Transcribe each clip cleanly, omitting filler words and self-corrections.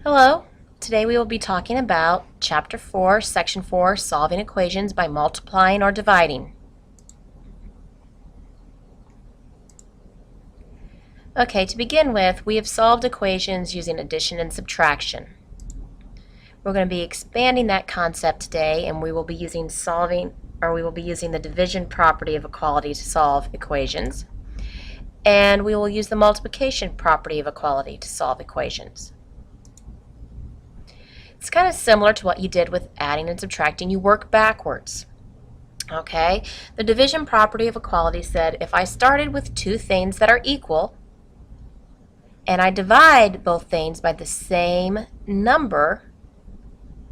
Hello. Today we will be talking about Chapter 4, Section 4, Solving Equations by Multiplying or Dividing. Okay, to begin with, we have solved equations using addition and subtraction. We're going to be expanding that concept today, and we will be using the division property of equality to solve equations. And we will use the multiplication property of equality to solve equations. It's kind of similar to what you did with adding and subtracting. You work backwards. Okay, the division property of equality said if I started with two things that are equal and I divide both things by the same number,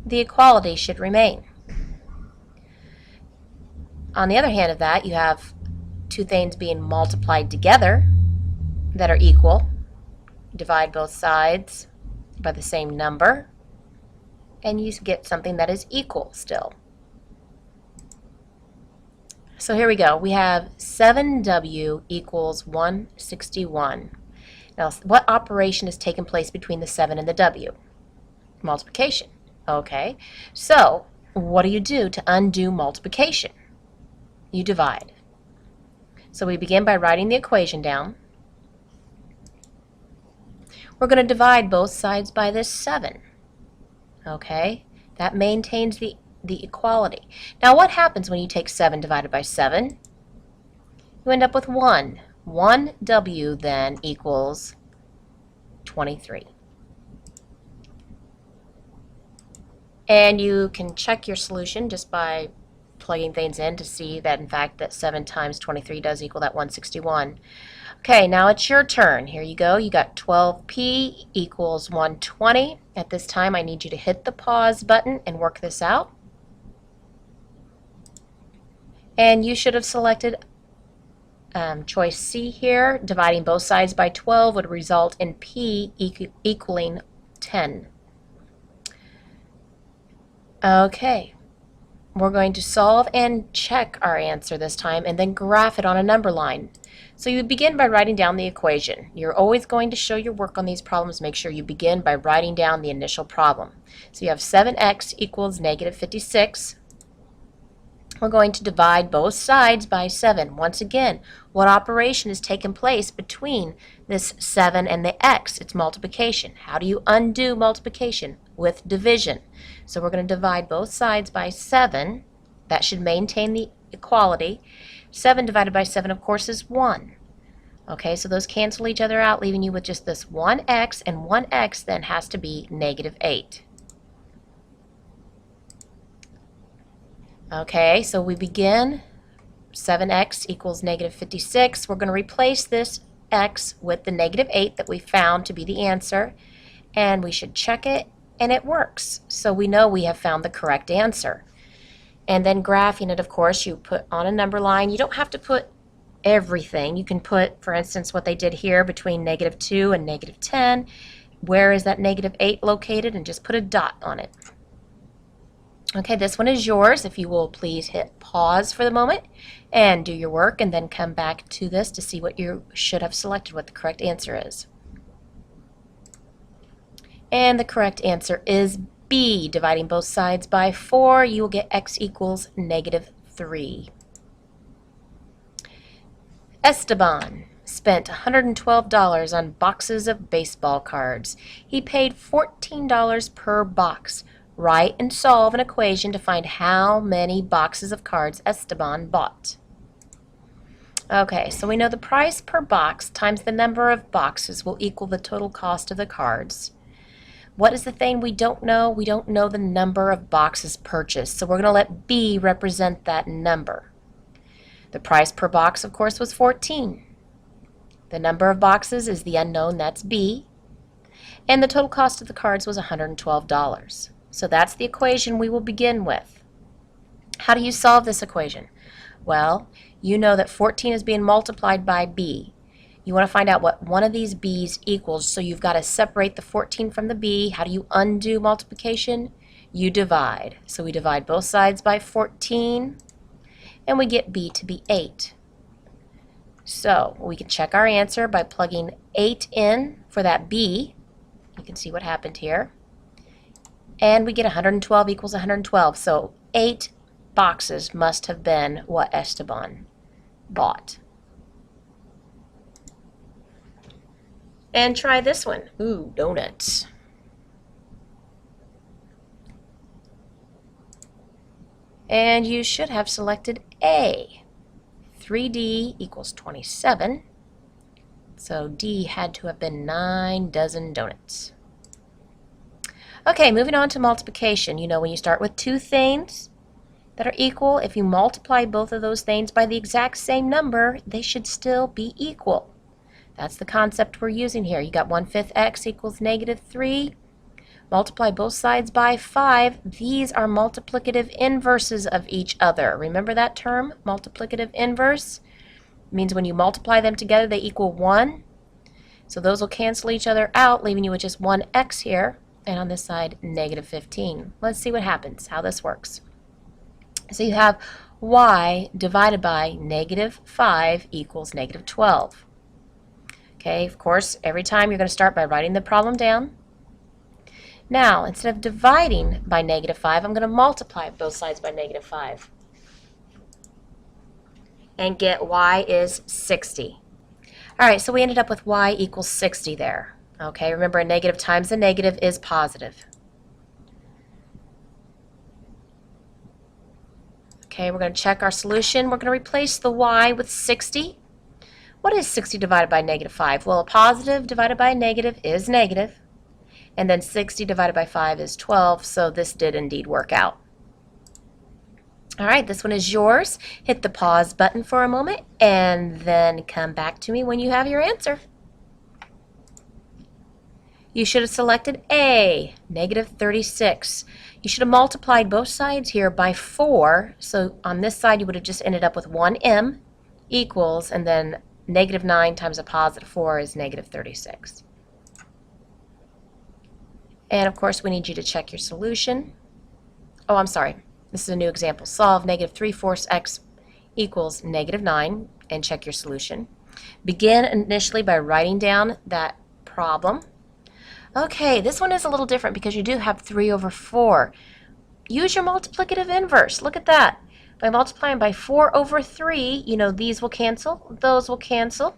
the equality should remain. On the other hand of that, you have two things being multiplied together that are equal. Divide both sides by the same number, and you get something that is equal still. So here we go. We have 7w equals 161. Now, what operation is taking place between the 7 and the w? Multiplication. Okay, so what do you do to undo multiplication? You divide. So we begin by writing the equation down. We're going to divide both sides by this 7. Okay, that maintains the equality. Now what happens when you take 7 divided by 7? You end up with 1. 1w then equals 23. And you can check your solution just by plugging things in to see that in fact that 7 times 23 does equal that 161. Okay, now it's your turn. Here you go. You got 12p equals 120. At this time, I need you to hit the pause button and work this out. And you should have selected choice C here. Dividing both sides by 12 would result in p equaling 10. Okay, we're going to solve and check our answer this time and then graph it on a number line. So you begin by writing down the equation. You're always going to show your work on these problems. Make sure you begin by writing down the initial problem. So you have 7x equals negative 56. We're going to divide both sides by 7. Once again, what operation is taking place between this 7 and the x? It's multiplication. How do you undo multiplication? With division. So we're going to divide both sides by 7. That should maintain the equality. 7 divided by 7, of course, is 1. Okay, so those cancel each other out, leaving you with just this 1x, and 1x then has to be negative 8. Okay, so we begin 7x equals negative 56. We're going to replace this x with the negative 8 that we found to be the answer, and we should check it, and it works. So we know we have found the correct answer. And then graphing it, of course, you put on a number line. You don't have to put everything. You can put, for instance, what they did here between negative 2 and negative 10. Where is that negative 8 located? And just put a dot on it. Okay, this one is yours. If you will please hit pause for the moment and do your work and then come back to this to see what you should have selected, what the correct answer is. And the correct answer is B. Dividing both sides by 4, you will get x equals negative 3. Esteban spent $112 on boxes of baseball cards. He paid $14 per box. Write and solve an equation to find how many boxes of cards Esteban bought. Okay, so we know the price per box times the number of boxes will equal the total cost of the cards. What is the thing we don't know? We don't know the number of boxes purchased, so we're going to let B represent that number. The price per box, of course, was 14. The number of boxes is the unknown, that's B. And the total cost of the cards was $112. So that's the equation we will begin with. How do you solve this equation? Well, you know that 14 is being multiplied by B. You want to find out what one of these B's equals, so you've got to separate the 14 from the B. How do you undo multiplication? You divide. So we divide both sides by 14, and we get B to be 8. So we can check our answer by plugging 8 in for that B. You can see what happened here. And we get 112 equals 112. So 8 boxes must have been what Esteban bought. And try this one. Ooh, donuts. And you should have selected A. 3D equals 27. So D had to have been 9 dozen donuts. Okay, moving on to multiplication. You know, when you start with two things that are equal, if you multiply both of those things by the exact same number, they should still be equal. That's the concept we're using here. You got 1/5 x equals -3. Multiply both sides by 5. These are multiplicative inverses of each other. Remember that term, multiplicative inverse? It means when you multiply them together, they equal 1. So those will cancel each other out, leaving you with just 1x here, and on this side, -15. Let's see what happens, how this works. So you have y divided by -5 equals -12. Okay, of course, every time you're going to start by writing the problem down. Now, instead of dividing by -5, I'm going to multiply both sides by -5 and get y is 60. All right, so we ended up with y equals 60 there. Okay, remember a negative times a negative is positive. Okay, we're going to check our solution. We're going to replace the y with 60. What is 60 divided by -5? Well, a positive divided by a negative is negative. And then 60 divided by 5 is 12, so this did indeed work out. All right, this one is yours. Hit the pause button for a moment and then come back to me when you have your answer. You should have selected A, -36. You should have multiplied both sides here by 4, so on this side you would have just ended up with 1m equals, and then -9 times a +4 is -36. And of course we need you to check your solution. Oh, I'm sorry. This is a new example. Solve -3/4 x equals -9 and check your solution. Begin initially by writing down that problem. Okay, this one is a little different because you do have 3/4. Use your multiplicative inverse. Look at that. By multiplying by 4/3, you know, these will cancel, those will cancel.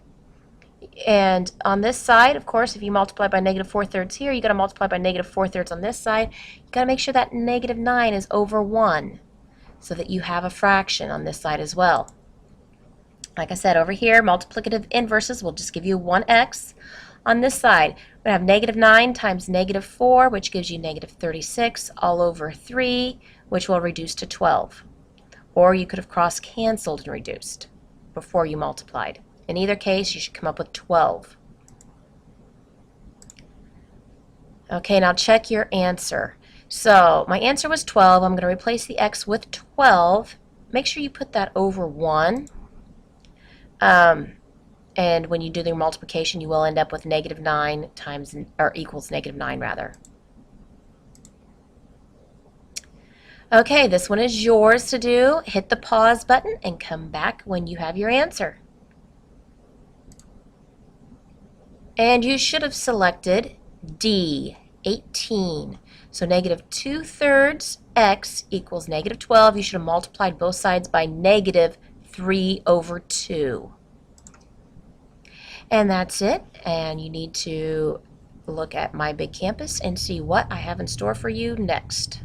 And on this side, of course, if you multiply by -4/3 here, you got to multiply by -4/3 on this side. You got to make sure that -9 is over 1 so that you have a fraction on this side as well. Like I said, over here, multiplicative inverses will just give you 1x. On this side, we're going to have -9 times -4, which gives you -36 all over 3, which will reduce to 12. Or you could have cross-canceled and reduced before you multiplied. In either case, you should come up with 12. Okay, now check your answer. So my answer was 12. I'm going to replace the x with 12. Make sure you put that over 1. And when you do the multiplication, you will end up with -9 times, or equals -9 rather. Okay, this one is yours to do. Hit the pause button and come back when you have your answer. And you should have selected D, 18. So -2/3 x equals -12. You should have multiplied both sides by -3/2. And that's it. And you need to look at My Big Campus and see what I have in store for you next.